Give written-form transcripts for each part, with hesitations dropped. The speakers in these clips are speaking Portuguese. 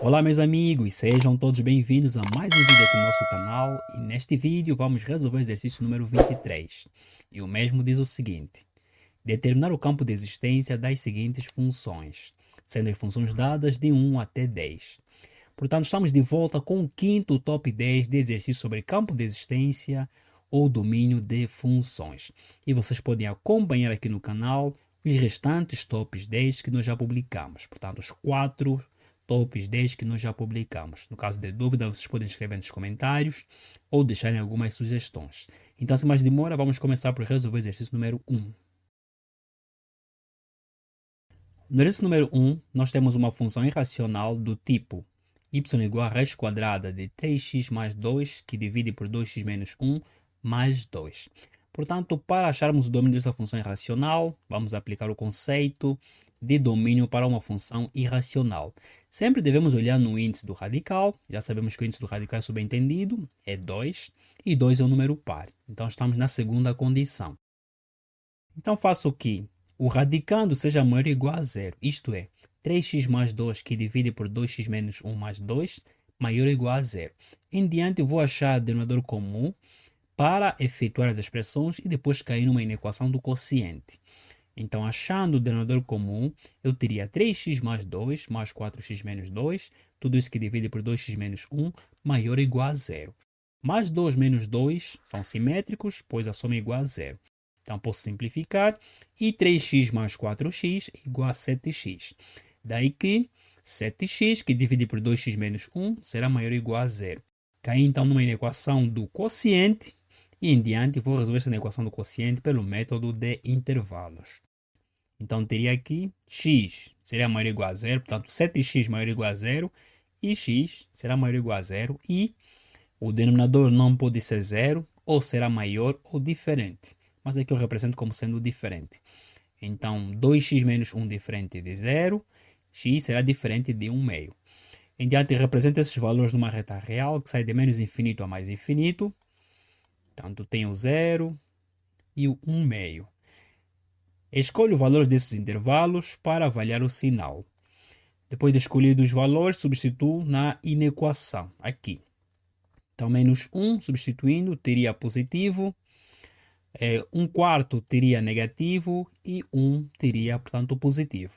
Olá meus amigos, sejam todos bem-vindos a mais um vídeo aqui no nosso canal e neste vídeo vamos resolver o exercício número 23 e o mesmo diz o seguinte: determinar o campo de existência das seguintes funções, sendo as funções dadas de 1 até 10. Portanto, estamos de volta com o quinto top 10 de exercício sobre campo de existência ou domínio de funções. E vocês podem acompanhar aqui no canal os restantes tops 10 que nós já publicamos. Portanto, os 4 tops 10 que nós já publicamos. No caso de dúvida, vocês podem escrever nos comentários ou deixarem algumas sugestões. Então, sem mais demora, vamos começar por resolver o exercício número 1. No exercício número 1, nós temos uma função irracional do tipo y igual a raiz quadrada de 3x mais 2, que divide por 2x menos 1, mais 2. Portanto, para acharmos o domínio dessa função irracional, vamos aplicar o conceito de domínio para uma função irracional. Sempre devemos olhar no índice do radical. Já sabemos que o índice do radical é subentendido, é 2, e 2 é um número par. Então, estamos na segunda condição. Então, faço o que? O radicando seja maior ou igual a zero, isto é, 3x mais 2 que divide por 2x menos 1 mais 2, maior ou igual a zero. Em diante, vou achar o denominador comum para efetuar as expressões e depois cair numa inequação do quociente. Então, achando o denominador comum, eu teria 3x mais 2 mais 4x menos 2, tudo isso que divide por 2x menos 1, maior ou igual a zero. Mais 2 menos 2 são simétricos, pois a soma é igual a zero. Então, posso simplificar e 3x mais 4x igual a 7x. Daí que 7x, que divide por 2x menos 1, será maior ou igual a zero. Caí então numa equação do quociente e em diante vou resolver essa equação do quociente pelo método de intervalos. Então, teria aqui x seria maior ou igual a zero, portanto 7x maior ou igual a zero e x será maior ou igual a zero e o denominador não pode ser zero ou será maior ou diferente. Mas aqui eu represento como sendo diferente. Então, 2x menos 1 diferente de 0, x será diferente de 1 meio. Em diante, representa esses valores numa reta real que sai de menos infinito a mais infinito. Portanto, tem o 0 e o 1 meio. Escolho o valor desses intervalos para avaliar o sinal. Depois de escolhidos os valores, substituo na inequação, aqui. Então, menos 1, substituindo, teria positivo. 1 quarto teria negativo e 1 teria, portanto, positivo.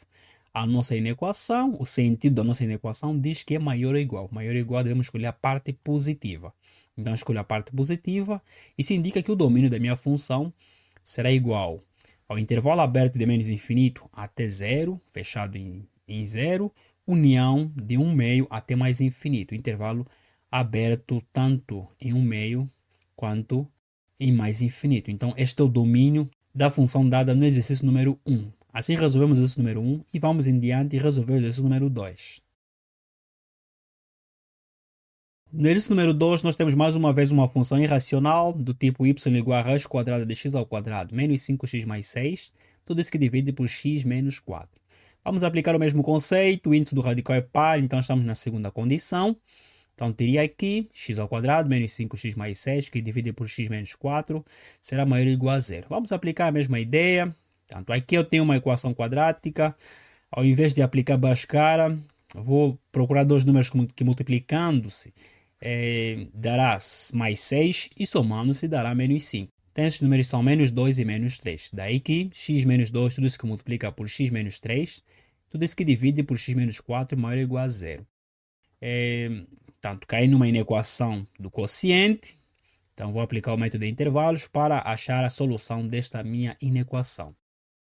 A nossa inequação, o sentido da nossa inequação diz que é maior ou igual. Maior ou igual, devemos escolher a parte positiva. Então, escolho a parte positiva. Isso indica que o domínio da minha função será igual ao intervalo aberto de menos infinito até zero, fechado em zero, união de 1 meio até mais infinito. Intervalo aberto tanto em 1 meio quanto em mais infinito. Então, este é o domínio da função dada no exercício número 1. Assim, resolvemos o exercício número 1 e vamos em diante e resolver o exercício número 2. No exercício número 2, nós temos mais uma vez uma função irracional do tipo y igual a raiz quadrada de x ao quadrado menos 5x mais 6, tudo isso que divide por x menos 4. Vamos aplicar o mesmo conceito, o índice do radical é par, então estamos na segunda condição. Então, teria aqui x ao quadrado menos 5x mais 6, que divide por x menos 4, será maior ou igual a zero. Vamos aplicar a mesma ideia. Portanto, aqui eu tenho uma equação quadrática. Ao invés de aplicar Bhaskara, vou procurar dois números que multiplicando-se dará mais 6 e somando-se dará menos 5. Então, esses números são menos 2 e menos 3. Daí que x menos 2, tudo isso que multiplica por x menos 3, tudo isso que divide por x menos 4 maior ou igual a zero. Portanto, caí numa inequação do quociente. Então, vou aplicar o método de intervalos para achar a solução desta minha inequação.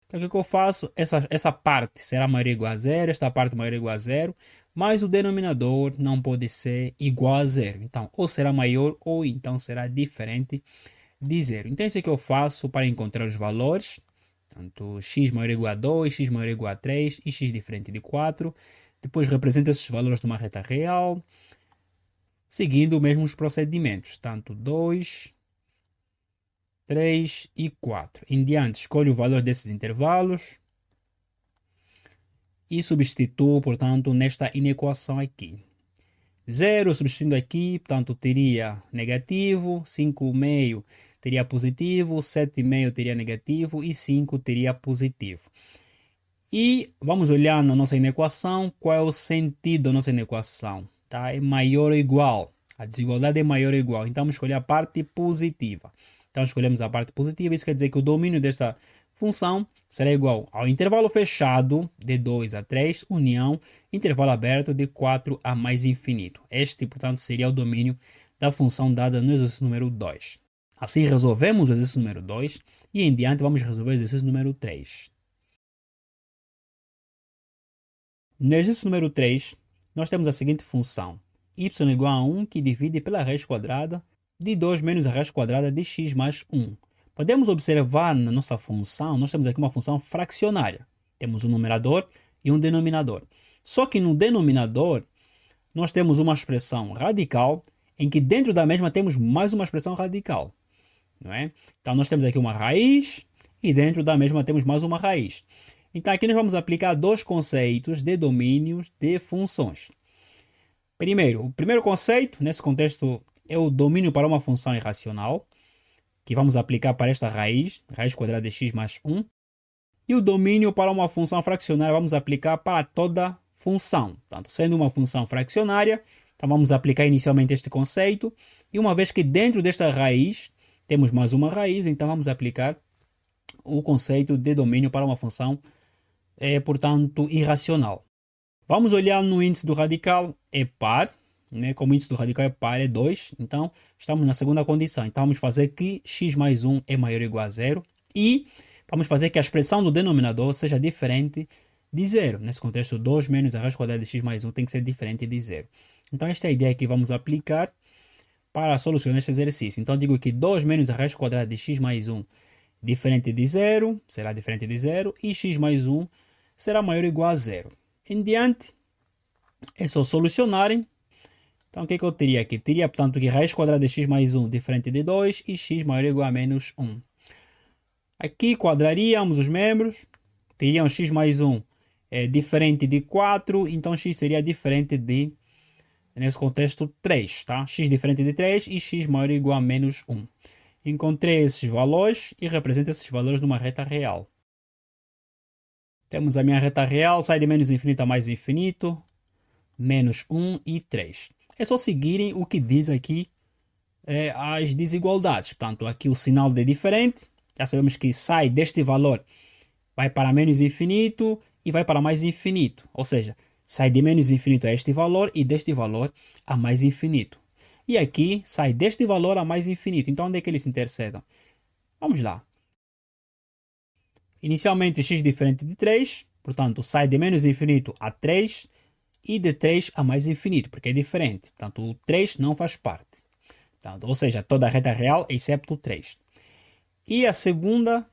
Então, o que eu faço? Essa parte será maior ou igual a zero, esta parte maior ou igual a zero, mas o denominador não pode ser igual a zero. Então, ou será maior ou então será diferente de zero. Então, isso é que eu faço para encontrar os valores. Portanto, x maior ou igual a 2, x maior ou igual a 3 e x diferente de 4. Depois represento esses valores numa reta real, seguindo os mesmos procedimentos, tanto 2, 3 e 4. Em diante, escolho o valor desses intervalos e substituo, portanto, nesta inequação aqui. 0 substituindo aqui, portanto, teria negativo, 5,5 teria positivo, 7,5 teria negativo e 5 teria positivo. E vamos olhar na nossa inequação qual é o sentido da nossa inequação. Tá? É maior ou igual. A desigualdade é maior ou igual. Então vamos escolher a parte positiva. Então escolhemos a parte positiva. Isso quer dizer que o domínio desta função será igual ao intervalo fechado de 2 a 3, união, intervalo aberto de 4 a mais infinito. Este, portanto, seria o domínio da função dada no exercício número 2. Assim resolvemos o exercício número 2 e em diante vamos resolver o exercício número 3. No exercício número 3, nós temos a seguinte função. Y igual a 1 que divide pela raiz quadrada de 2 menos a raiz quadrada de x mais 1. Podemos observar na nossa função, nós temos aqui uma função fracionária. Temos um numerador e um denominador. Só que no denominador, nós temos uma expressão radical, em que dentro da mesma temos mais uma expressão radical. Não é? Então, nós temos aqui uma raiz e dentro da mesma temos mais uma raiz. Então, aqui nós vamos aplicar dois conceitos de domínios de funções. Primeiro, o primeiro conceito, nesse contexto, é o domínio para uma função irracional, que vamos aplicar para esta raiz quadrada de x mais 1. E o domínio para uma função fracionária vamos aplicar para toda função. Portanto, sendo uma função fracionária, então vamos aplicar inicialmente este conceito. E uma vez que dentro desta raiz temos mais uma raiz, então vamos aplicar o conceito de domínio para uma função, portanto, irracional. Vamos olhar no índice do radical, é par. Como o índice do radical é par, é 2. Então, estamos na segunda condição. Então, vamos fazer que x mais 1 é maior ou igual a 0. E vamos fazer que a expressão do denominador seja diferente de 0. Nesse contexto, 2 menos a raiz quadrada de x mais 1 tem que ser diferente de 0. Então, esta é a ideia que vamos aplicar para solucionar este exercício. Então, digo que 2 menos a raiz quadrada de x mais 1 diferente de 0, será diferente de 0. E x mais 1 será maior ou igual a 0. Em diante, é só solucionarem. Então, o que eu teria aqui? Teria, portanto, que raiz quadrada de x mais 1 diferente de 2 e x maior ou igual a menos 1. Aqui quadraríamos os membros. Teriam x mais 1 diferente de 4. Então, x seria diferente de, nesse contexto, 3. Tá? X diferente de 3 e x maior ou igual a menos 1. Encontrei esses valores e represento esses valores numa reta real. Temos a minha reta real. Sai de menos infinito a mais infinito. Menos 1 e 3. É só seguirem o que diz aqui as desigualdades. Portanto, aqui o sinal de diferente. Já sabemos que sai deste valor, vai para menos infinito e vai para mais infinito. Ou seja, sai de menos infinito a este valor e deste valor a mais infinito. E aqui sai deste valor a mais infinito. Então, onde é que eles se intercedem? Vamos lá. Inicialmente, x diferente de 3. Portanto, sai de menos infinito a 3. E de 3 a mais infinito, porque é diferente. Portanto, o 3 não faz parte. Portanto, ou seja, toda a reta real, excepto o 3. E a segunda,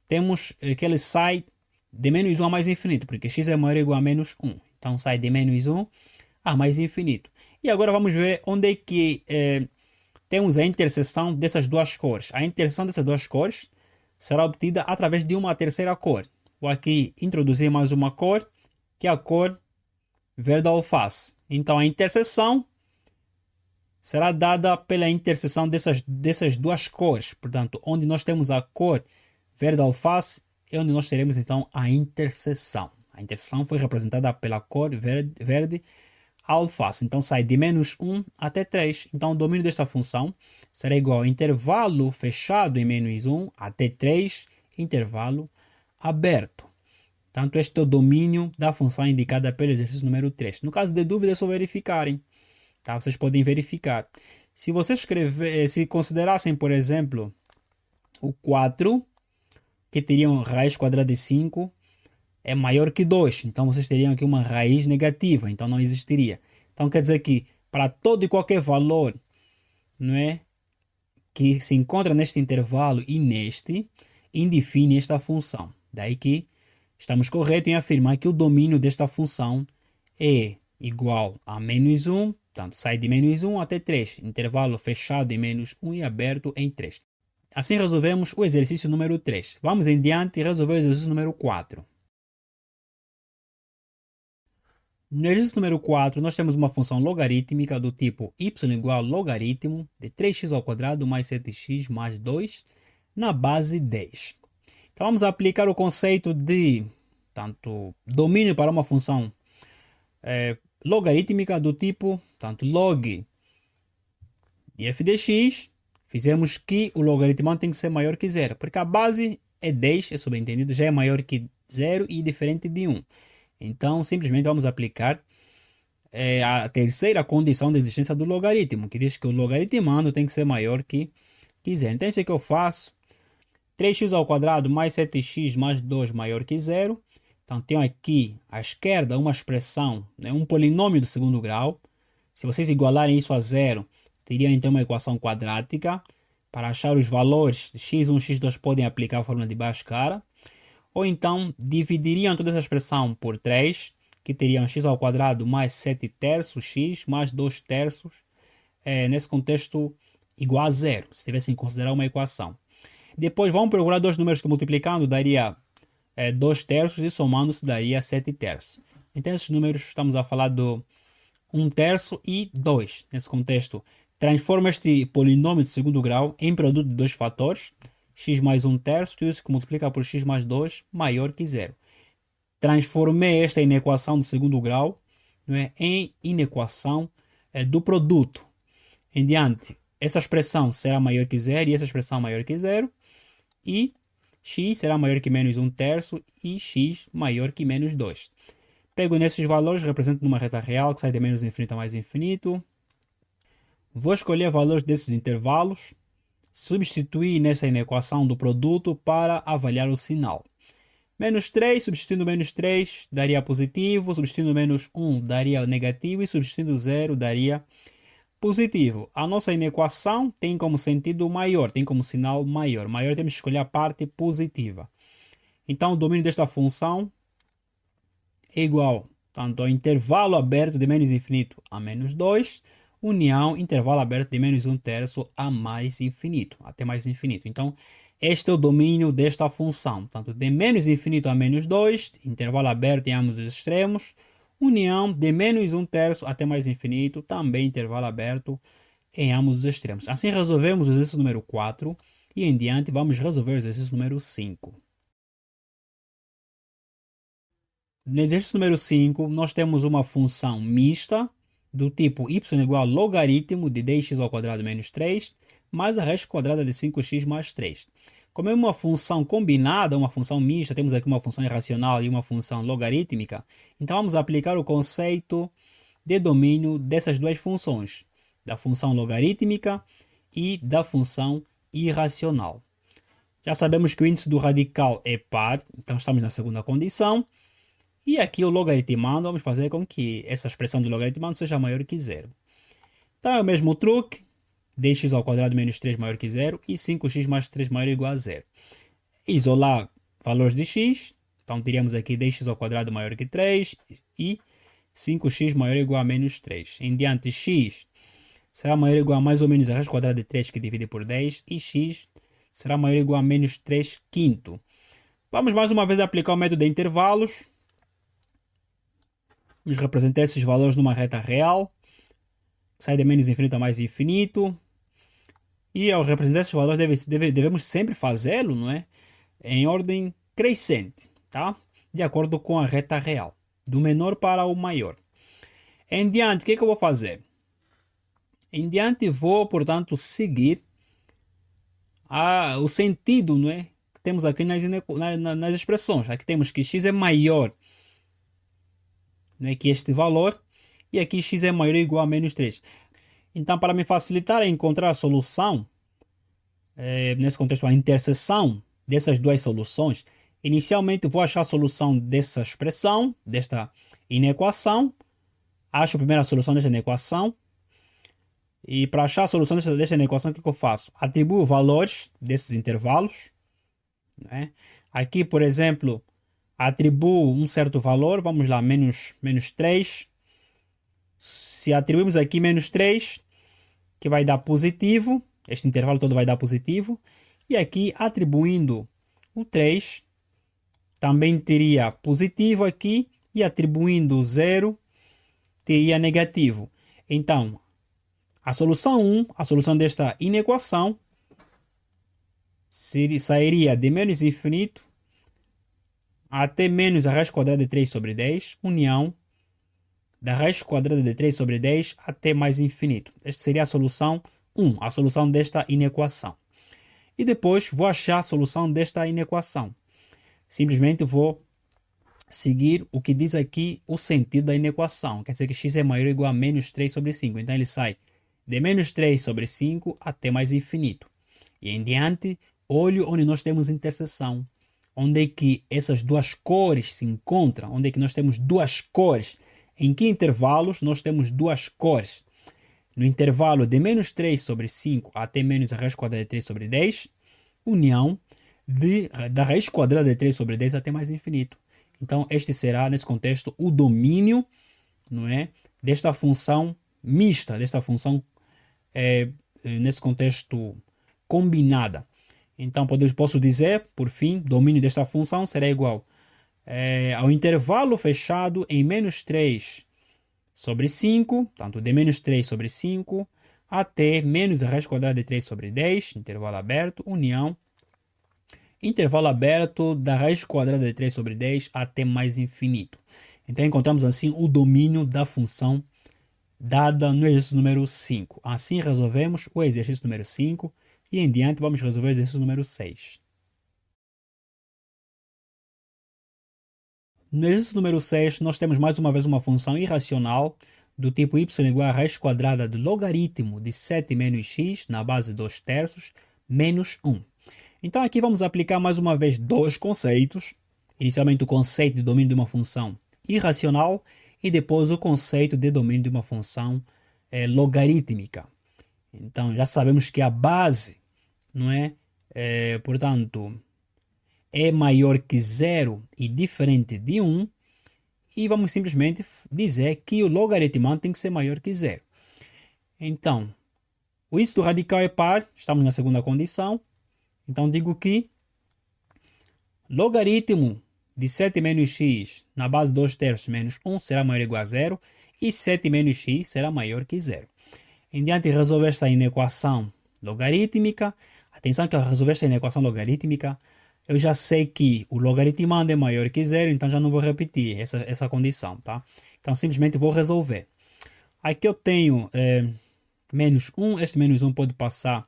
temos que ele sai de menos 1 a mais infinito, porque x é maior ou igual a menos 1. Então, sai de menos 1 a mais infinito. E agora vamos ver onde é que temos a interseção dessas duas cores. A interseção dessas duas cores será obtida através de uma terceira cor. Vou aqui introduzir mais uma cor, que é a cor verde alface. Então, a interseção será dada pela interseção dessas duas cores. Portanto, onde nós temos a cor verde alface é onde nós teremos, então, a interseção. A interseção foi representada pela cor verde alface. Então, sai de menos 1 até 3. Então, o domínio desta função será igual ao intervalo fechado em menos 1 até 3, intervalo aberto. Portanto, este é o domínio da função indicada pelo exercício número 3. No caso de dúvida, é só verificarem. Tá? Vocês podem verificar. Se vocês se considerassem, por exemplo, o 4, que teriam raiz quadrada de 5, é maior que 2. Então, vocês teriam aqui uma raiz negativa. Então, não existiria. Então, quer dizer que para todo e qualquer valor, não é, que se encontra neste intervalo e neste, indefine esta função. Daí que estamos corretos em afirmar que o domínio desta função é igual a menos 1, portanto, sai de menos 1 até 3, intervalo fechado em menos 1 e aberto em 3. Assim resolvemos o exercício número 3. Vamos em diante e resolver o exercício número 4. No exercício número 4, nós temos uma função logarítmica do tipo y igual ao logaritmo de 3x ao quadrado mais 7x mais 2 na base 10. Então, vamos aplicar o conceito de tanto domínio para uma função logarítmica do tipo, tanto log de f de x, fizemos que o logaritmando tem que ser maior que zero, porque a base é 10, é subentendido, já é maior que zero e diferente de 1. Então, simplesmente vamos aplicar a terceira condição de existência do logaritmo, que diz que o logaritmando tem que ser maior que zero. Então, isso é que eu faço. 3x ao quadrado mais 7x mais 2 maior que zero. Então, tenho aqui à esquerda uma expressão, né, um polinômio do segundo grau. Se vocês igualarem isso a zero, teriam então uma equação quadrática. Para achar os valores de x1 e x2 podem aplicar a fórmula de Bhaskara. Ou então dividiriam toda essa expressão por 3, que teriam x ao quadrado mais 7 terços x mais 2 terços, nesse contexto igual a zero, se tivessem que considerar uma equação. Depois vamos procurar dois números que multiplicando daria 2 terços e somando-se daria 7 terços. Então esses números estamos a falar do 1 terço e 2. Nesse contexto, transforma este polinômio de segundo grau em produto de dois fatores, x mais 1 terço, tudo isso que multiplica por x mais 2 maior que zero. Transformei esta inequação do segundo grau, não é, em inequação do produto. Em diante, essa expressão será maior que zero e essa expressão maior que zero. E x será maior que menos 1 terço e x maior que menos 2. Pego nesses valores, represento numa reta real que sai de menos infinito a mais infinito. Vou escolher valores desses intervalos, substituir nessa inequação do produto para avaliar o sinal. Menos 3, substituindo menos 3, daria positivo, substituindo menos 1, daria negativo, e substituindo 0, daria positivo. A nossa inequação tem como sentido maior, tem como sinal maior. Maior temos que escolher a parte positiva. Então, o domínio desta função é igual tanto ao intervalo aberto de menos infinito a menos 2, união intervalo aberto de menos 1 terço a mais infinito, até mais infinito. Então, este é o domínio desta função, tanto de menos infinito a menos 2, intervalo aberto em ambos os extremos, união de menos 1 terço até mais infinito, também intervalo aberto em ambos os extremos. Assim resolvemos o exercício número 4 e em diante vamos resolver o exercício número 5. No exercício número 5, nós temos uma função mista do tipo y igual a logaritmo de 10x ao quadrado menos 3 mais a raiz quadrada de 5x mais 3. Como é uma função combinada, uma função mista, temos aqui uma função irracional e uma função logarítmica, então vamos aplicar o conceito de domínio dessas duas funções, da função logarítmica e da função irracional. Já sabemos que o índice do radical é par, então estamos na segunda condição. E aqui o logaritmando, vamos fazer com que essa expressão do logaritmando seja maior que zero. Então é o mesmo truque, 10x ao quadrado menos 3 maior que zero e 5x mais 3 maior ou igual a zero. Isolar valores de x, então teríamos aqui 10x ao quadrado maior que 3 e 5x maior ou igual a menos 3. Em diante, x será maior ou igual a mais ou menos a raiz quadrada de 3 que divide por 10 e x será maior ou igual a menos 3 quinto. Vamos mais uma vez aplicar o método de intervalos. Vamos representar esses valores numa reta real, que sai de menos infinito a mais infinito. E ao representar esses valores devemos sempre fazê-lo, não é? Em ordem crescente, tá? De acordo com a reta real, do menor para o maior. Em diante, o que eu vou fazer? Em diante vou, portanto, seguir o sentido, não é? Que temos aqui nas expressões. Aqui temos que x é maior, não é, que este valor, e aqui x é maior ou igual a menos 3. Então, para me facilitar a encontrar a solução, nesse contexto, a interseção dessas duas soluções, inicialmente vou achar a solução dessa expressão, desta inequação. Acho primeiro a solução desta inequação. E para achar a solução desta inequação, o que eu faço? Atribuo valores desses intervalos, né? Aqui, por exemplo, atribuo um certo valor, vamos lá, menos 3. Se atribuímos aqui menos 3, que vai dar positivo, este intervalo todo vai dar positivo, e aqui atribuindo o 3, também teria positivo aqui, e atribuindo 0, teria negativo. Então, a solução 1, a solução desta inequação, sairia de menos infinito até menos a raiz quadrada de 3 sobre 10, união da raiz quadrada de 3 sobre 10 até mais infinito. Esta seria a solução 1, a solução desta inequação. E depois vou achar a solução desta inequação. Simplesmente vou seguir o que diz aqui o sentido da inequação. Quer dizer que x é maior ou igual a menos 3 sobre 5. Então ele sai de menos 3 sobre 5 até mais infinito. E em diante, olho onde nós temos interseção. Onde é que essas duas cores se encontram? Onde é que nós temos duas cores? Em que intervalos nós temos duas cores? No intervalo de menos 3 sobre 5 até menos a raiz quadrada de 3 sobre 10, união da raiz quadrada de 3 sobre 10 até mais infinito. Então, este será, nesse contexto, o domínio, não é, desta função mista, desta função, nesse contexto, combinada. Então, posso dizer, por fim, domínio desta função será igual ao intervalo fechado em menos 3 sobre 5, tanto de menos 3 sobre 5, até menos a raiz quadrada de 3 sobre 10, intervalo aberto, união, intervalo aberto da raiz quadrada de 3 sobre 10 até mais infinito. Então, encontramos assim o domínio da função dada no exercício número 5. Assim, resolvemos o exercício número 5 e em diante vamos resolver o exercício número 6. No exercício número 6, nós temos mais uma vez uma função irracional do tipo y igual a raiz quadrada do logaritmo de 7 menos x na base 2 terços menos 1. Então aqui vamos aplicar mais uma vez dois conceitos. Inicialmente o conceito de domínio de uma função irracional e depois o conceito de domínio de uma função logarítmica. Então já sabemos que a base, não é? Portanto, é maior que 0 e diferente de 1, e vamos simplesmente dizer que o logaritmando tem que ser maior que 0. Então, o índice do radical é par, estamos na segunda condição, então digo que logaritmo de 7 menos x na base 2 terços menos 1 será maior ou igual a 0, e 7 menos x será maior que 0. Em diante, resolver esta inequação logarítmica. Atenção que ao resolver esta inequação logarítmica, eu já sei que o logaritmando é maior que 0, então já não vou repetir essa condição, tá? Então simplesmente vou resolver. Aqui eu tenho menos 1, este menos 1 pode passar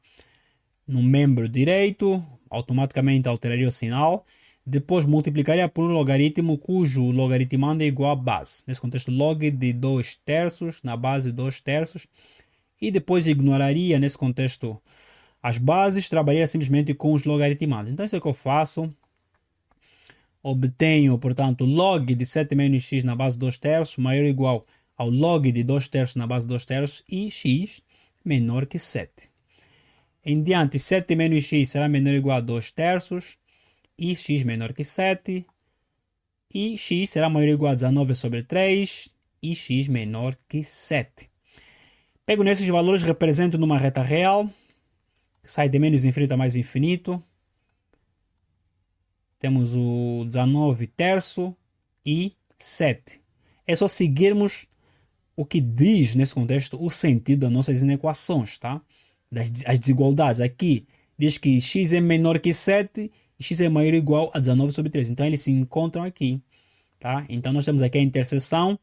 no membro direito, automaticamente alteraria o sinal. Depois multiplicaria por um logaritmo cujo logaritmando é igual a base. Nesse contexto, log de 2 terços na base 2 terços. E depois ignoraria, nesse contexto, as bases, trabalharia simplesmente com os logaritmados. Então, isso é o que eu faço. Obtenho, portanto, log de 7 menos x na base 2 terços maior ou igual ao log de 2 terços na base 2 terços e x menor que 7. Em diante, 7 menos x será menor ou igual a 2 terços e x menor que 7. E x será maior ou igual a 19 sobre 3 e x menor que 7. Pego nesses valores, represento numa reta real, que sai de menos infinito a mais infinito. Temos o 19 terço e 7. É só seguirmos o que diz, nesse contexto, o sentido das nossas inequações, tá? As desigualdades. Aqui diz que x é menor que 7 e x é maior ou igual a 19 sobre 3. Então, eles se encontram aqui, tá? Então, nós temos aqui a interseção.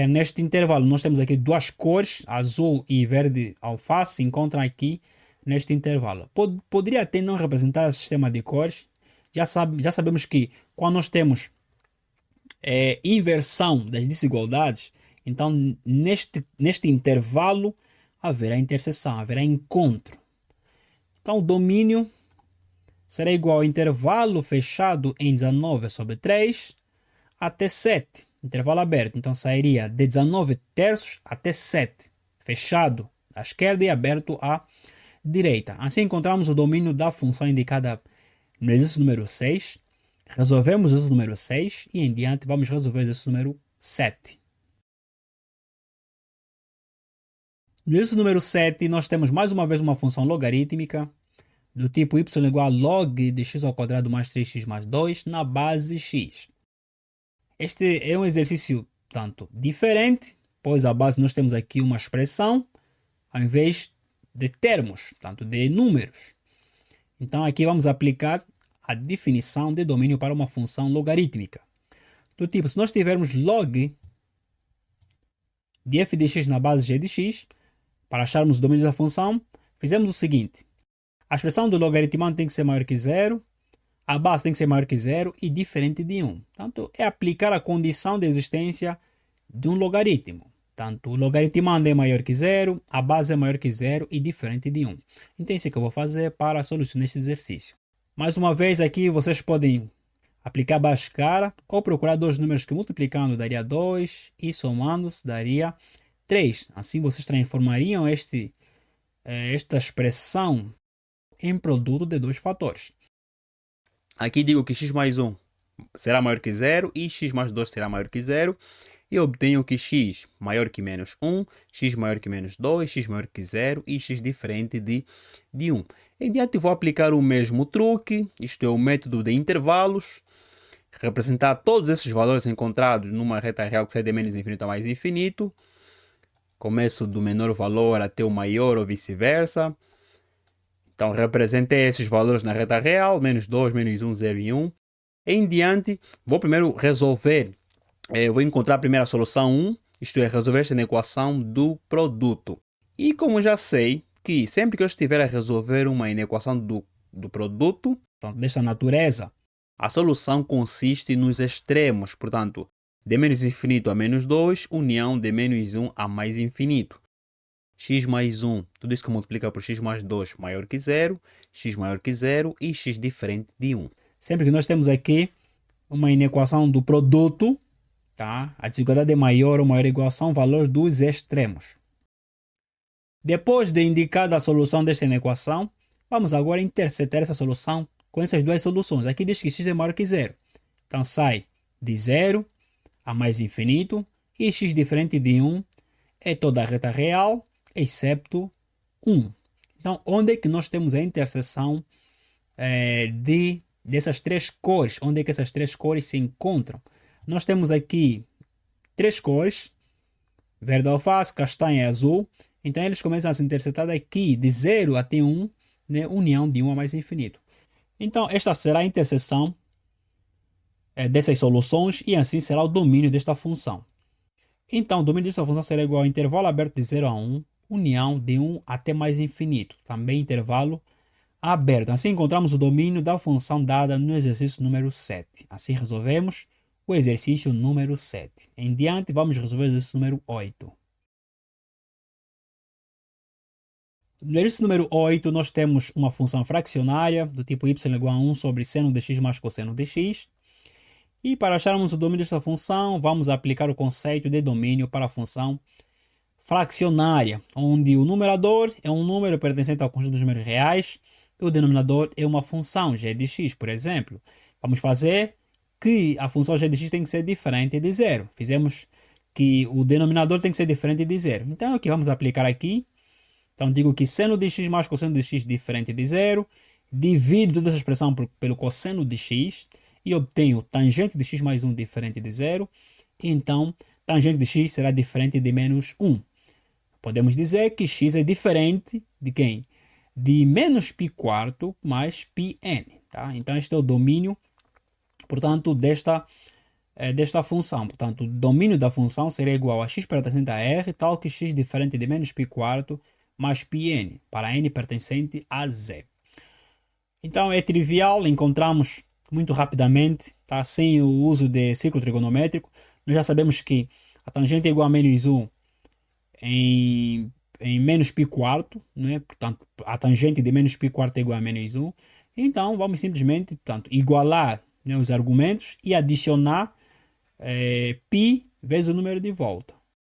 Neste intervalo, nós temos aqui duas cores, azul e verde alface, se encontram aqui neste intervalo. Poderia até não representar o sistema de cores. Já sabemos que quando nós temos inversão das desigualdades, então neste intervalo haverá interseção, haverá encontro. Então o domínio será igual ao intervalo fechado em 19 sobre 3 até 7. Intervalo aberto, então sairia de 19 terços até 7, fechado à esquerda e aberto à direita. Assim encontramos o domínio da função indicada no exercício número 6. Resolvemos o exercício número 6 e em diante vamos resolver o exercício número 7. No exercício número 7, nós temos mais uma vez uma função logarítmica do tipo y igual a log de x ao quadrado mais 3x mais 2 na base x. Este é um exercício tanto diferente, pois à base nós temos aqui uma expressão ao invés de termos, tanto de números. Então aqui vamos aplicar a definição de domínio para uma função logarítmica. Do tipo, se nós tivermos log de f de x na base g de x, para acharmos o domínio da função, fizemos o seguinte. A expressão do logaritmando tem que ser maior que zero, a base tem que ser maior que zero e diferente de 1. Portanto, é aplicar a condição de existência de um logaritmo. Portanto, o logaritmando é maior que zero, a base é maior que zero e diferente de 1. Então, isso é que eu vou fazer para solucionar este exercício. Mais uma vez, aqui vocês podem aplicar Bhaskara ou procurar dois números que multiplicando daria 2 e somando-se daria 3. Assim, vocês transformariam esta expressão em produto de dois fatores. Aqui digo que x mais 1 será maior que zero e x mais 2 será maior que zero. E obtenho que x maior que menos 1, x maior que menos 2, x maior que 0 e x diferente de 1. Em diante vou aplicar o mesmo truque, isto é o método de intervalos, representar todos esses valores encontrados numa reta real que sai de menos infinito a mais infinito. Começo do menor valor até o maior ou vice-versa. Então representei esses valores na reta real, menos 2, menos 1, 0 e 1. Em diante vou primeiro resolver. Eu vou encontrar a primeira solução 1, isto é, resolver esta equação do produto. E como já sei que sempre que eu estiver a resolver uma inequação do produto, portanto, desta natureza, a solução consiste nos extremos, portanto, de menos infinito a menos 2, união de menos 1 a mais infinito. X mais 1, tudo isso que multiplica por x mais 2 maior que 0, x maior que 0 e x diferente de 1. Sempre que nós temos aqui uma inequação do produto, tá? A desigualdade é maior ou maior ou igual são valores dos extremos. Depois de indicada a solução desta equação, vamos agora intersetar essa solução com essas duas soluções. Aqui diz que x é maior que 0. Então sai de 0 a mais infinito e x diferente de 1 é toda a reta real, excepto 1. Então, onde é que nós temos a interseção dessas três cores? Onde é que essas três cores se encontram? Nós temos aqui três cores, verde alface, castanha e azul. Então eles começam a se intersetar aqui de 0 até 1, né, união de 1 a mais infinito. Então esta será a interseção dessas soluções e assim será o domínio desta função. Então o domínio desta função será igual ao intervalo aberto de 0 a 1, união de 1 até mais infinito. Também intervalo aberto. Assim encontramos o domínio da função dada no exercício número 7. Assim resolvemos o exercício número 7. Em diante, vamos resolver o exercício número 8. No exercício número 8, nós temos uma função fracionária do tipo y igual a 1 sobre seno de x mais cosseno de x. E para acharmos o domínio desta função, vamos aplicar o conceito de domínio para a função fracionária, onde o numerador é um número pertencente ao conjunto dos números reais e o denominador é uma função g de x, por exemplo. Vamos fazer que a função g de x tem que ser diferente de 0. Fizemos que o denominador tem que ser diferente de 0. Então, o que vamos aplicar aqui? Então, digo que seno de x mais cosseno de x diferente de 0. Divido toda essa expressão pelo cosseno de x e obtenho tangente de x mais 1 diferente de 0. Então, tangente de x será diferente de menos 1. Podemos dizer que x é diferente de quem? De menos π quarto mais πn. Tá? Então, este é o domínio, portanto, desta função. Portanto, o domínio da função será igual a x pertencente a r, tal que x diferente de menos π quarto mais πn, para n pertencente a z. Então, é trivial, encontramos muito rapidamente, tá? Sem o uso de círculo trigonométrico. Nós já sabemos que a tangente é igual a menos 1 em menos π quarto, né? Portanto, a tangente de menos π quarto é igual a menos 1. Então, vamos simplesmente, portanto, igualar, né, os argumentos e adicionar π vezes o número de volta.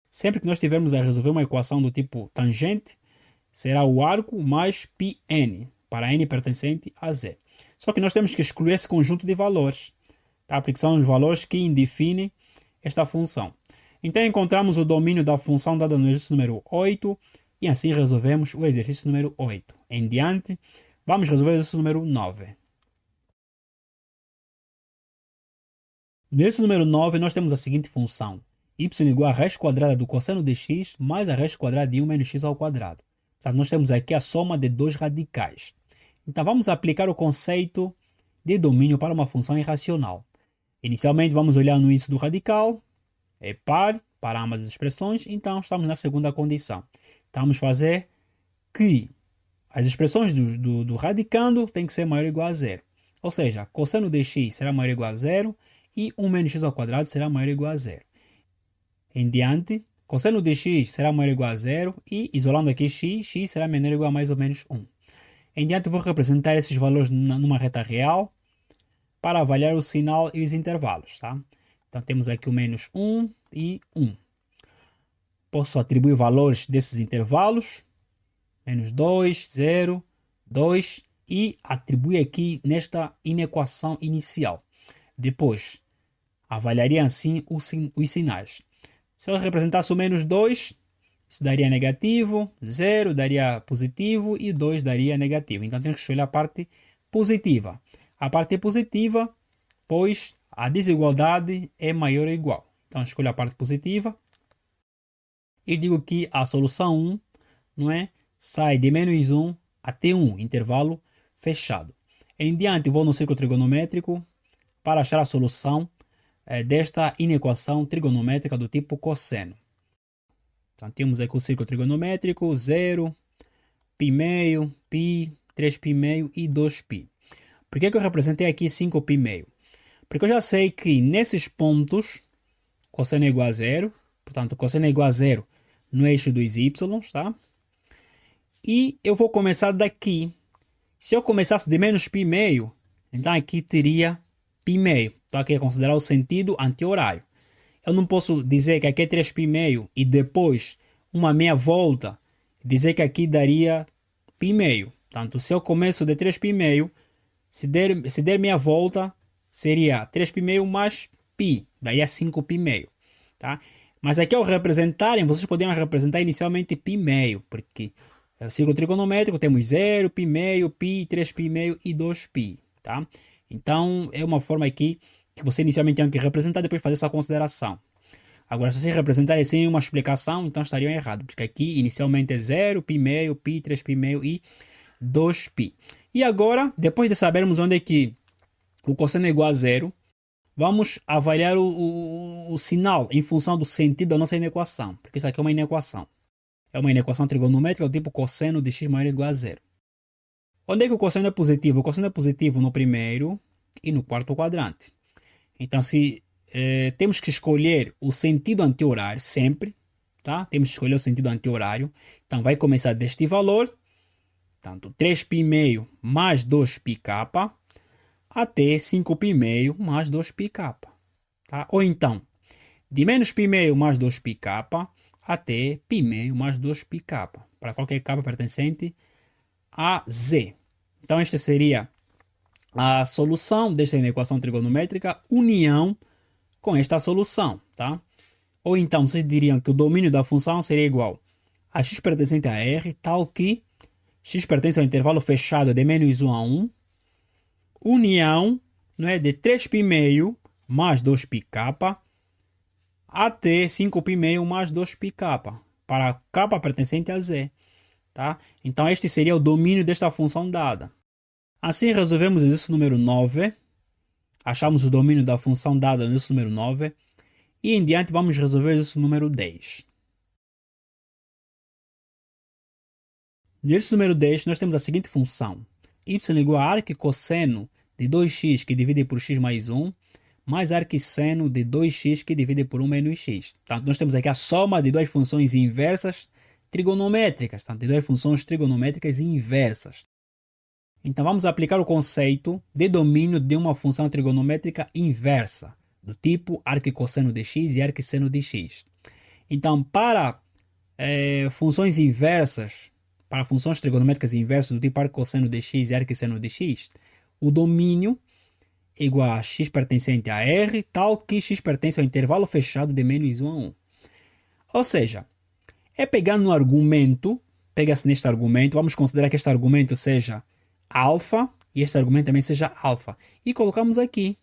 Sempre que nós tivermos a resolver uma equação do tipo tangente, será o arco mais πn, para n pertencente a z. Só que nós temos que excluir esse conjunto de valores, tá? Porque são os valores que definem esta função. Então encontramos o domínio da função dada no exercício número 8 e assim resolvemos o exercício número 8. Em diante, vamos resolver o exercício número 9. No exercício número 9, nós temos a seguinte função. Y igual a raiz quadrada do cosseno de x mais a raiz quadrada de 1 menos x ao quadrado. Portanto, nós temos aqui a soma de dois radicais. Então, vamos aplicar o conceito de domínio para uma função irracional. Inicialmente vamos olhar no índice do radical, é par para ambas as expressões, então estamos na segunda condição. Então vamos fazer que as expressões do radicando têm que ser maior ou igual a zero. Ou seja, cosseno de x será maior ou igual a zero e 1 menos x ao quadrado será maior ou igual a zero. Em diante, cosseno de x será maior ou igual a zero e, isolando aqui x será menor ou igual a mais ou menos 1. Em diante, vou representar esses valores numa reta real para avaliar o sinal e os intervalos. Tá? Então temos aqui o menos 1 e 1. Posso atribuir valores desses intervalos. Menos 2, 0, 2 e atribuir aqui nesta inequação inicial. Depois, avaliaria assim os sinais. Se eu representasse o menos 2, isso daria negativo, 0 daria positivo e 2 daria negativo. Então, tenho que escolher a parte positiva. A parte positiva, pois a desigualdade é maior ou igual. Então, escolho a parte positiva e digo que a solução 1 não é, sai de menos 1 até 1, intervalo fechado. Em diante, vou no círculo trigonométrico para achar a solução desta inequação trigonométrica do tipo cosseno. Então, temos aqui o círculo trigonométrico, 0, π meio, π, 3π meio e 2π. Por que eu representei aqui 5π meio? Porque eu já sei que nesses pontos, cosseno é igual a zero, portanto, cosseno é igual a zero no eixo dos y, tá? E eu vou começar daqui. Se eu começasse de menos π meio, então aqui teria π meio. Então aqui é considerar o sentido anti-horário. Eu não posso dizer que aqui é 3π meio e depois uma meia volta dizer que aqui daria π meio. Portanto, se eu começo de 3π meio, se der meia volta, seria 3π meio mais π, daí é 5π meio. Tá? Mas aqui ao representarem, vocês poderiam representar inicialmente π meio, porque o círculo trigonométrico temos 0, π meio, π, 3π meio e 2π. Tá? Então, é uma forma aqui que você inicialmente tem que representar, depois fazer essa consideração. Agora, se vocês representarem sem uma explicação, então estariam errados, porque aqui inicialmente é 0, π meio, π, 3π meio e 2π. E agora, depois de sabermos onde é que o cosseno é igual a zero, vamos avaliar o sinal em função do sentido da nossa inequação, porque isso aqui é uma inequação. É uma inequação trigonométrica do tipo cosseno de x maior ou igual a zero. Onde é que o cosseno é positivo? O cosseno é positivo no primeiro e no quarto quadrante. Então, se temos que escolher o sentido anti-horário sempre, tá? Temos que escolher o sentido anti-horário. Então, vai começar deste valor, tanto 3π meio mais 2πk, até 5π meio mais 2πk. Tá? Ou então, de menos π meio mais 2πk até π meio mais 2πk, para qualquer k pertencente a z. Então, esta seria a solução desta equação trigonométrica, união com esta solução. Tá? Ou então, vocês diriam que o domínio da função seria igual a x pertencente a r, tal que x pertence ao intervalo fechado de menos 1 a 1, união, não é, de 3π meio mais 2πk até 5π meio mais 2πk, para k pertencente a z. Tá? Então, este seria o domínio desta função dada. Assim, resolvemos o exercício número 9. Achamos o domínio da função dada no exercício número 9. E em diante, vamos resolver o exercício número 10. No exercício número 10, nós temos a seguinte função. Y igual a arquicosseno de 2x que divide por x mais 1, mais arquisseno de 2x que divide por 1 menos x. Portanto, nós temos aqui a soma de duas funções inversas trigonométricas. Portanto, de duas funções trigonométricas inversas. Então, vamos aplicar o conceito de domínio de uma função trigonométrica inversa, do tipo arquicosseno de x e arquisseno de x. Então, para funções inversas, para funções trigonométricas inversas do tipo arquicosseno de x e arquisseno de x, o domínio é igual a x pertencente a r, tal que x pertence ao intervalo fechado de menos 1 a 1. Ou seja, é pegar no argumento, pega-se neste argumento, vamos considerar que este argumento seja alfa e este argumento também seja alfa. E colocamos aqui.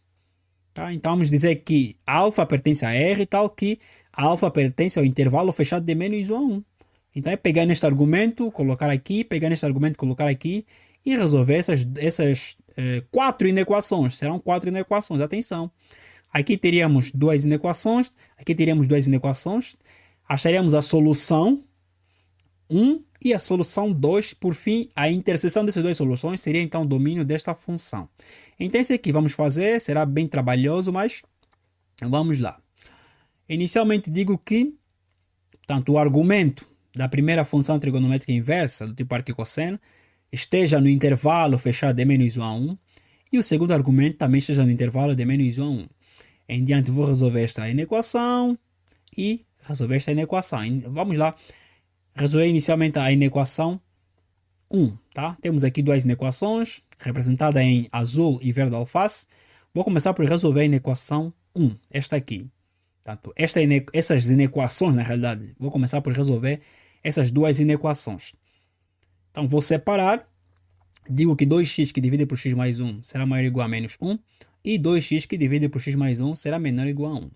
Tá? Então vamos dizer que alfa pertence a R, tal que alfa pertence ao intervalo fechado de menos 1 a 1. Então é pegar neste argumento, colocar aqui, pegar neste argumento, colocar aqui e resolver essas 4 inequações. Serão 4 inequações, atenção. Aqui teríamos duas inequações, aqui teríamos duas inequações, acharíamos a solução 1 e a solução 2, por fim, a interseção dessas duas soluções seria então o domínio desta função. Então isso aqui vamos fazer, será bem trabalhoso, mas vamos lá. Inicialmente digo que tanto o argumento da primeira função trigonométrica inversa, do tipo arquicosseno, esteja no intervalo fechado de menos 1 a 1, e o segundo argumento também esteja no intervalo de menos 1 a 1. Em diante vou resolver esta inequação e resolver esta inequação. Vamos lá resolver inicialmente a inequação 1, tá? Temos aqui duas inequações, representadas em azul e verde alface. Vou começar por resolver a inequação 1, esta aqui. Portanto, essas inequações, na realidade, vou começar por resolver essas duas inequações. Então, vou separar. Digo que 2x que divide por x mais 1 será maior ou igual a menos 1. E 2x que divide por x mais 1 será menor ou igual a 1.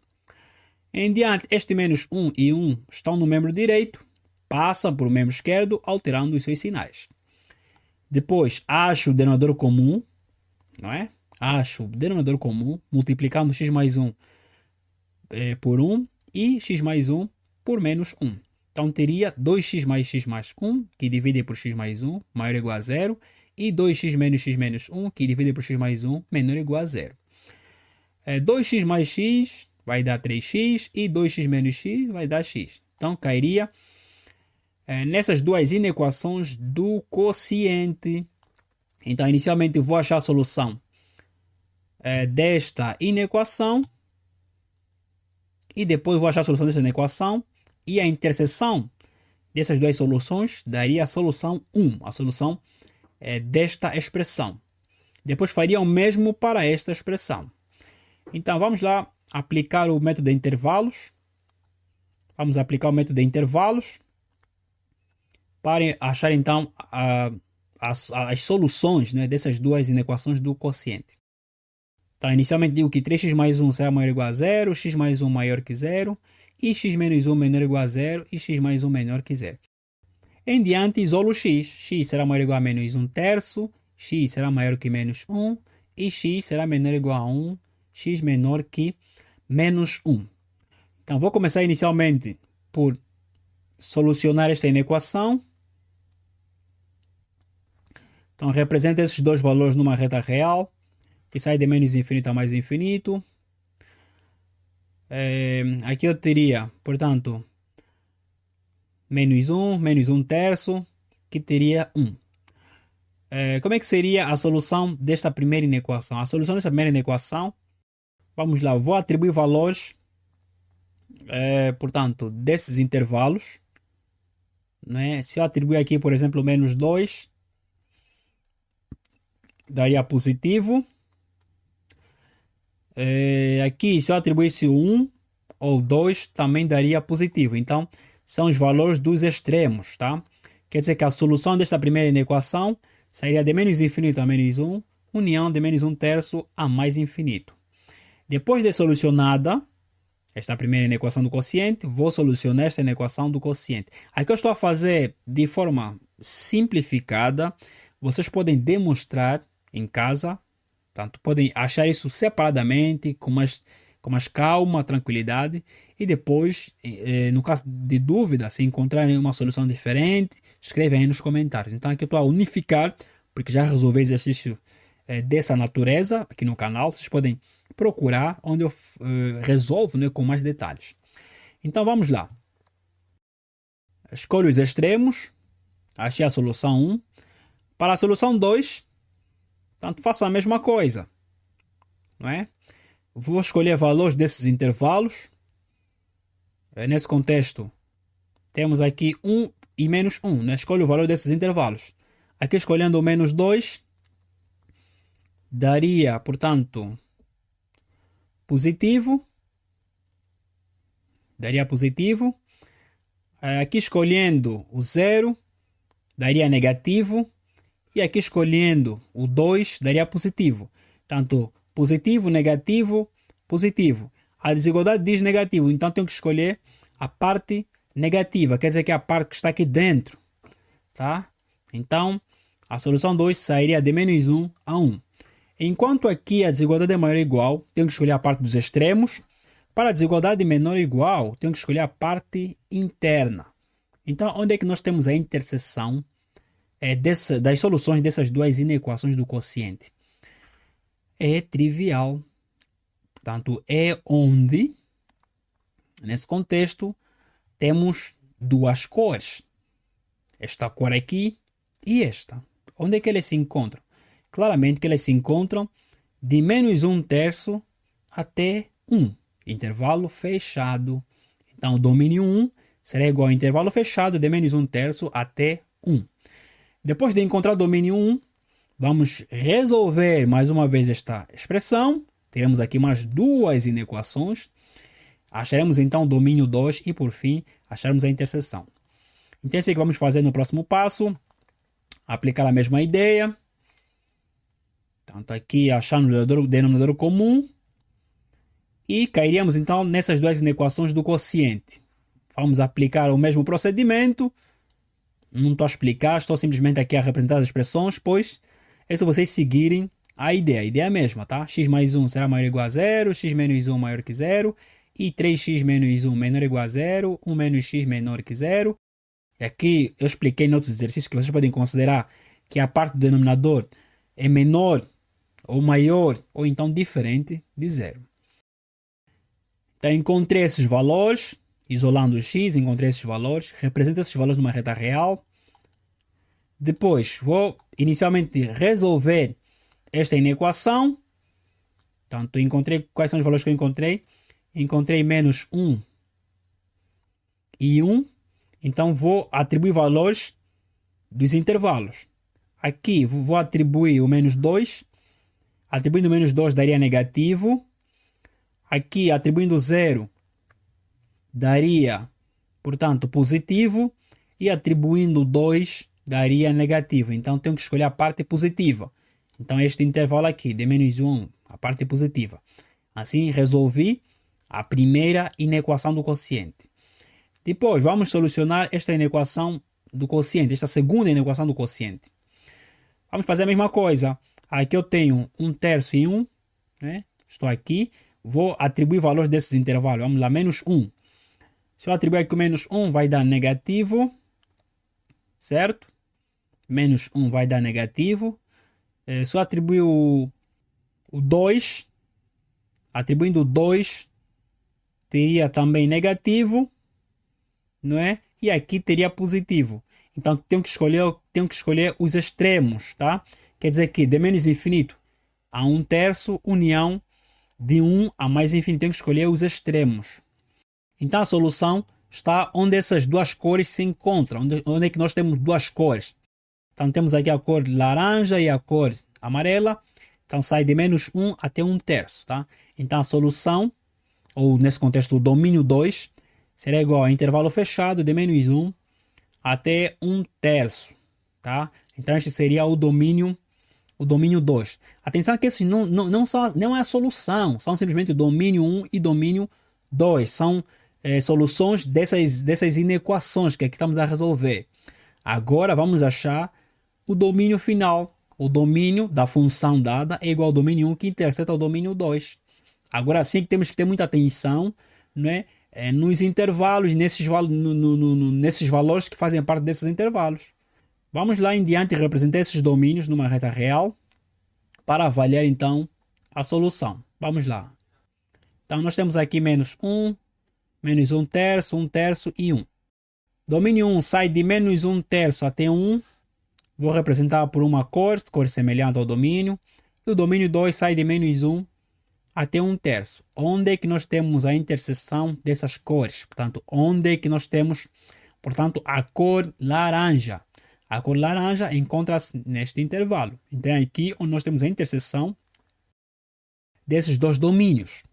Em diante, este menos 1 e 1 estão no membro direito, passam para o membro esquerdo, alterando os seus sinais. Depois, acho o denominador comum, não é? Acho o denominador comum, multiplicando x mais 1 por 1 e x mais 1 por menos 1. Então, teria 2x mais x mais 1, que divide por x mais 1, maior ou igual a 0, e 2x menos 1, que divide por x mais 1, menor ou igual a 0. 2x mais x vai dar 3x, e 2x menos x vai dar x. Então, cairia nessas duas inequações do quociente. Então, inicialmente, eu vou achar a solução desta inequação, e depois vou achar a solução desta inequação, e a interseção dessas duas soluções daria a solução 1, a solução desta expressão. Depois faria o mesmo para esta expressão. Então, vamos lá aplicar o método de intervalos. Vamos aplicar o método de intervalos para achar, então, as soluções, né, dessas duas inequações do quociente. Então, inicialmente digo que 3x mais 1 será maior ou igual a 0, x mais 1 maior que 0, e x menos 1 menor ou igual a 0, e x mais 1 menor que 0. Em diante, isolo x. X será maior ou igual a menos 1 terço, x será maior que menos 1, e x será menor ou igual a 1, x menor que menos 1. Então, vou começar inicialmente por solucionar esta inequação. Então, representa esses dois valores numa reta real, que sai de menos infinito a mais infinito. Aqui eu teria, portanto, menos 1 terço, que teria 1. Como é que seria a solução desta primeira inequação? A solução desta primeira inequação, vamos lá, vou atribuir valores, portanto, desses intervalos. Né? Se eu atribuir aqui, por exemplo, menos 2, daria positivo. Aqui, se eu atribuísse 1 ou 2, também daria positivo. Então, são os valores dos extremos, tá? Quer dizer que a solução desta primeira inequação sairia de menos infinito a menos 1, união de menos 1 terço a mais infinito. Depois de solucionada esta primeira inequação do quociente, vou solucionar esta inequação do quociente. Aqui eu estou a fazer de forma simplificada. Vocês podem demonstrar em casa. Portanto, podem achar isso separadamente, com mais calma, tranquilidade, e depois, no caso de dúvida, se encontrarem uma solução diferente, escrevem aí nos comentários. Então aqui eu estou a unificar, porque já resolvi exercício dessa natureza aqui no canal. Vocês podem procurar onde eu resolvo, né, com mais detalhes. Então vamos lá. Escolho os extremos, achei a solução 1. Para a solução 2, tanto faço a mesma coisa, não é? Vou escolher valores desses intervalos. Nesse contexto, temos aqui 1 e menos 1, né? Escolho o valor desses intervalos. Aqui escolhendo o menos 2, daria, portanto, positivo. Daria positivo. Aqui escolhendo o 0, daria negativo. E aqui escolhendo o 2, daria positivo. Tanto positivo, negativo, positivo. A desigualdade diz negativo, então tenho que escolher a parte negativa. Quer dizer que é a parte que está aqui dentro. Tá? Então, A solução 2 sairia de menos 1 a 1. Enquanto aqui a desigualdade é maior ou igual, tenho que escolher a parte dos extremos. Para a desigualdade menor ou igual, tenho que escolher a parte interna. Então, onde é que nós temos a interseção das soluções dessas duas inequações do quociente? É trivial. Portanto, é onde, nesse contexto, temos duas cores. Esta cor aqui e esta. Onde é que elas se encontram? Claramente que elas se encontram de menos 1/3 até 1. Intervalo fechado. Então, o domínio 1 será igual ao intervalo fechado de menos 1/3 até 1. Depois de encontrar o domínio 1, vamos resolver mais uma vez esta expressão. Teremos aqui mais duas inequações. Acharemos então o domínio 2 e, por fim, acharemos a interseção. Então, é isso que vamos fazer no próximo passo. Aplicar a mesma ideia. Tanto aqui, achando o denominador comum. E cairíamos então nessas duas inequações do quociente. Vamos aplicar o mesmo procedimento. Não estou a explicar, estou simplesmente aqui a representar as expressões, pois é se vocês seguirem a ideia é a mesma, tá? X mais 1 será maior ou igual a 0, x menos 1 maior que 0, e 3x menos 1 menor ou igual a 0, 1 menos x menor que 0. E aqui eu expliquei em outros exercícios que vocês podem considerar que a parte do denominador é menor ou maior ou então diferente de 0. Então encontrei esses valores, isolando o x, encontrei esses valores, represento esses valores numa reta real. Depois vou inicialmente resolver esta inequação. Portanto, encontrei quais são os valores que eu encontrei. Encontrei menos 1 e 1. Então vou atribuir valores dos intervalos. Aqui vou atribuir o menos 2. Atribuindo o menos 2 daria negativo. Aqui atribuindo 0 daria, portanto, positivo. E atribuindo 2 daria negativo. Então tenho que escolher a parte positiva. Então este intervalo aqui, de menos 1, a parte positiva. Assim resolvi a primeira inequação do quociente. Depois vamos solucionar esta inequação do quociente, esta segunda inequação do quociente. Vamos fazer a mesma coisa. Aqui eu tenho 1/3 e 1. Né? Estou aqui. Vou atribuir valores desses intervalos. Vamos lá, menos 1. Se eu atribuir aqui o menos 1, vai dar negativo. Certo? Menos 1 vai dar negativo. Se eu atribuir o 2, atribuindo 2, teria também negativo. Não é? E aqui teria positivo. Então, tenho que escolher os extremos, tá? Quer dizer que de menos infinito a 1/3, união de 1 a mais infinito. Tenho que escolher os extremos. Então, a solução está onde essas duas cores se encontram. Onde é que nós temos duas cores. Então, temos aqui a cor laranja e a cor amarela. Então, sai de menos 1 até 1/3, tá? Então, a solução, ou nesse contexto, o domínio 2, será igual a intervalo fechado de menos 1 até 1/3, tá? Então, este seria o domínio 2. Atenção que esses não é a solução, são simplesmente o domínio 1 e domínio 2. São soluções dessas inequações que aqui estamos a resolver. Agora, vamos achar o domínio final. O domínio da função dada é igual ao domínio 1 que interseta o domínio 2. Agora sim que temos que ter muita atenção, né, nos intervalos, nesses valores que fazem parte desses intervalos. Vamos lá em diante representar esses domínios numa reta real para avaliar então a solução. Vamos lá. Então nós temos aqui menos 1, menos 1/3, 1/3 e 1. Domínio 1 sai de menos 1/3 até 1. Vou representar por uma cor semelhante ao domínio. E o domínio 2 sai de menos 1 até 1/3. Onde é que nós temos a interseção dessas cores? Portanto, onde é que nós temos, portanto, a cor laranja? A cor laranja encontra-se neste intervalo. Então, é aqui onde nós temos a interseção desses dois domínios.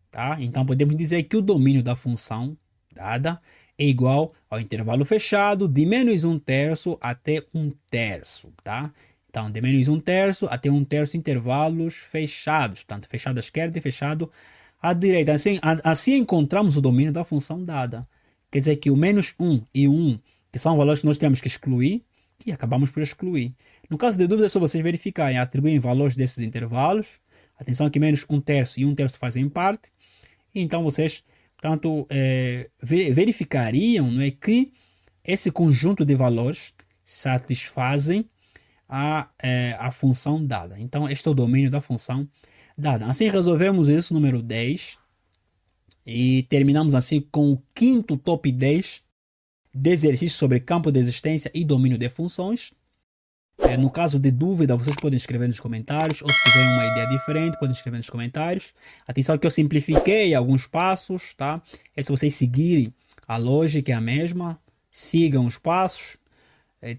Tá? Então, podemos dizer que o domínio da função dada é igual ao intervalo fechado de menos 1/3 até 1/3. Tá? Então, de menos 1/3 até 1/3 intervalos fechados. Tanto fechado à esquerda e fechado à direita. Assim encontramos o domínio da função dada. Quer dizer que o menos 1 e o 1, que são valores que nós temos que excluir, e acabamos por excluir. No caso de dúvida, é só vocês verificarem, atribuem valores desses intervalos. Atenção que menos 1/3 e 1/3 fazem parte. E então vocês, portanto, verificariam, não é, que esse conjunto de valores satisfazem a função dada. Então, este é o domínio da função dada. Assim, resolvemos isso, número 10. E terminamos assim com o quinto top 10 de exercícios sobre campo de existência e domínio de funções. No caso de dúvida, vocês podem escrever nos comentários, ou se tiverem uma ideia diferente, podem escrever nos comentários. Atenção que eu simplifiquei alguns passos, tá? É se vocês seguirem a lógica é a mesma, sigam os passos,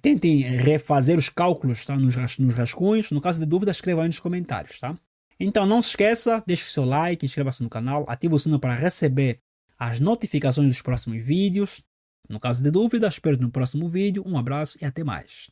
tentem refazer os cálculos, tá? nos rascunhos. No caso de dúvida, escrevam aí nos comentários, tá? Então não se esqueça, deixe o seu like, inscreva-se no canal, ative o sino para receber as notificações dos próximos vídeos. No caso de dúvida, espero no próximo vídeo. Um abraço e até mais.